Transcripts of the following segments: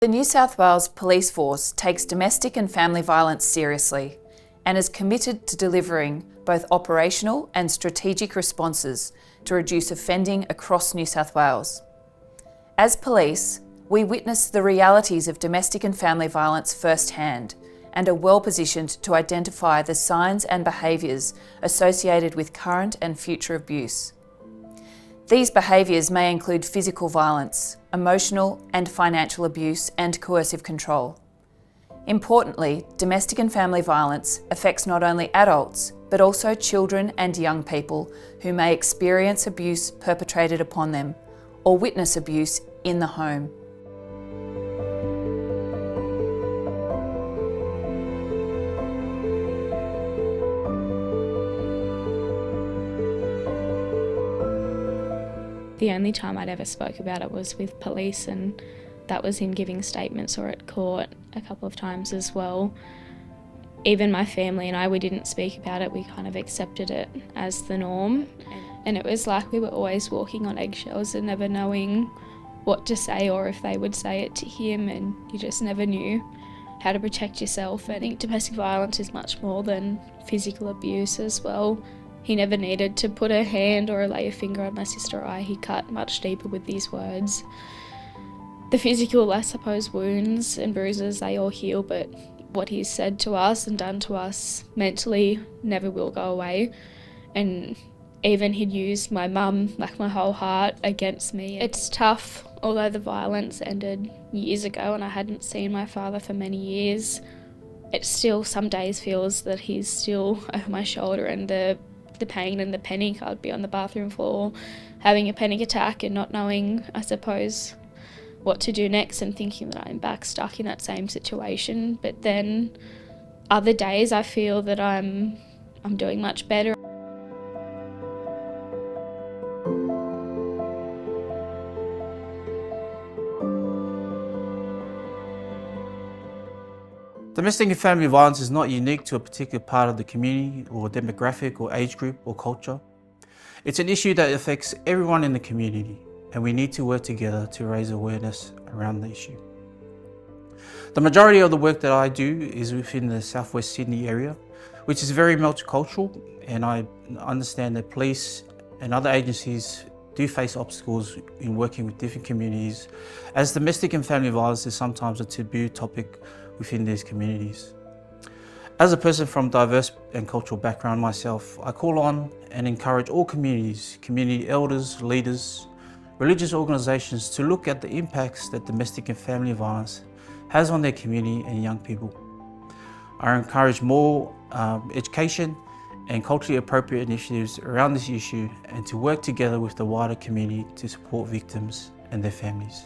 The New South Wales Police Force takes domestic and family violence seriously and is committed to delivering both operational and strategic responses to reduce offending across New South Wales. As police, we witness the realities of domestic and family violence firsthand and are well positioned to identify the signs and behaviours associated with current and future abuse. These behaviours may include physical violence, emotional and financial abuse, and coercive control. Importantly, domestic and family violence affects not only adults, but also children and young people who may experience abuse perpetrated upon them or witness abuse in the home. The only time I'd ever spoke about it was with police, and that was in giving statements or at court a couple of times as well. Even my family and I, we didn't speak about it, we kind of accepted it as the norm. And it was like we were always walking on eggshells and never knowing what to say or if they would say it to him, and you just never knew how to protect yourself. I think domestic violence is much more than physical abuse as well. He never needed to put a hand or lay a finger on my sister or I. He cut much deeper with these words. The physical, I suppose, wounds and bruises, they all heal, but what he's said to us and done to us mentally never will go away. And even he'd used my mum, like my whole heart, against me. It's tough, although the violence ended years ago and I hadn't seen my father for many years. It still some days feels that he's still over my shoulder, and the pain and the panic. I'd be on the bathroom floor having a panic attack and not knowing, I suppose, what to do next, and thinking that I'm back stuck in that same situation. But then other days I feel that I'm doing much better. Domestic and family violence is not unique to a particular part of the community or demographic or age group or culture. It's an issue that affects everyone in the community, and we need to work together to raise awareness around the issue. The majority of the work that I do is within the southwest Sydney area, which is very multicultural, and I understand that police and other agencies do face obstacles in working with different communities, as domestic and family violence is sometimes a taboo topic within these communities. As a person from diverse and cultural background myself, I call on and encourage all communities, community elders, leaders, religious organisations to look at the impacts that domestic and family violence has on their community and young people. I encourage more education and culturally appropriate initiatives around this issue, and to work together with the wider community to support victims and their families.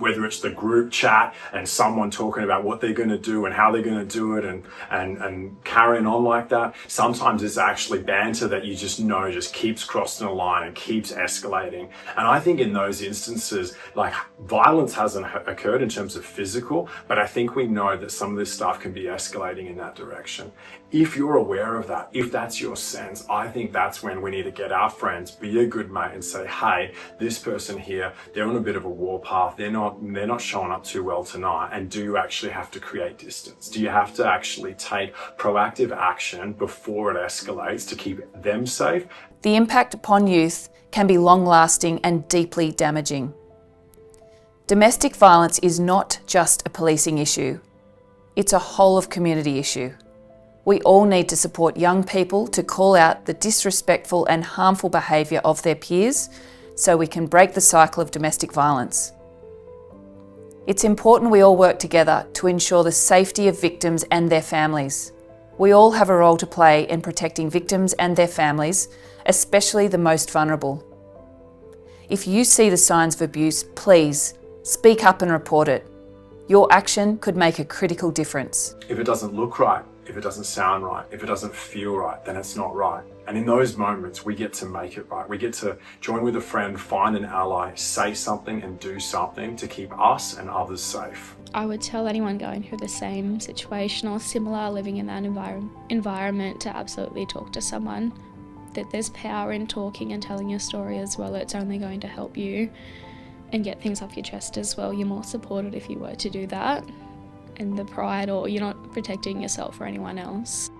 Whether it's the group chat and someone talking about what they're going to do and how they're going to do it and carrying on like that. Sometimes it's actually banter that you just know just keeps crossing the line and keeps escalating. And I think in those instances, like, violence hasn't occurred in terms of physical, but I think we know that some of this stuff can be escalating in that direction. If you're aware of that, if that's your sense, I think that's when we need to get our friends, be a good mate, and say, hey, this person here, they're on a bit of a warpath. They're not showing up too well tonight. And do you actually have to create distance? Do you have to actually take proactive action before it escalates to keep them safe? The impact upon youth can be long-lasting and deeply damaging. Domestic violence is not just a policing issue. It's a whole of community issue. We all need to support young people to call out the disrespectful and harmful behaviour of their peers so we can break the cycle of domestic violence. It's important we all work together to ensure the safety of victims and their families. We all have a role to play in protecting victims and their families, especially the most vulnerable. If you see the signs of abuse, please speak up and report it. Your action could make a critical difference. If it doesn't look right, if it doesn't sound right, if it doesn't feel right, then it's not right. And in those moments, we get to make it right. We get to join with a friend, find an ally, say something and do something to keep us and others safe. I would tell anyone going through the same situation or similar, living in that environment, to absolutely talk to someone. That there's power in talking and telling your story as well. It's only going to help you and get things off your chest as well. You're more supported if you were to do that. And the pride, or you're not protecting yourself or anyone else.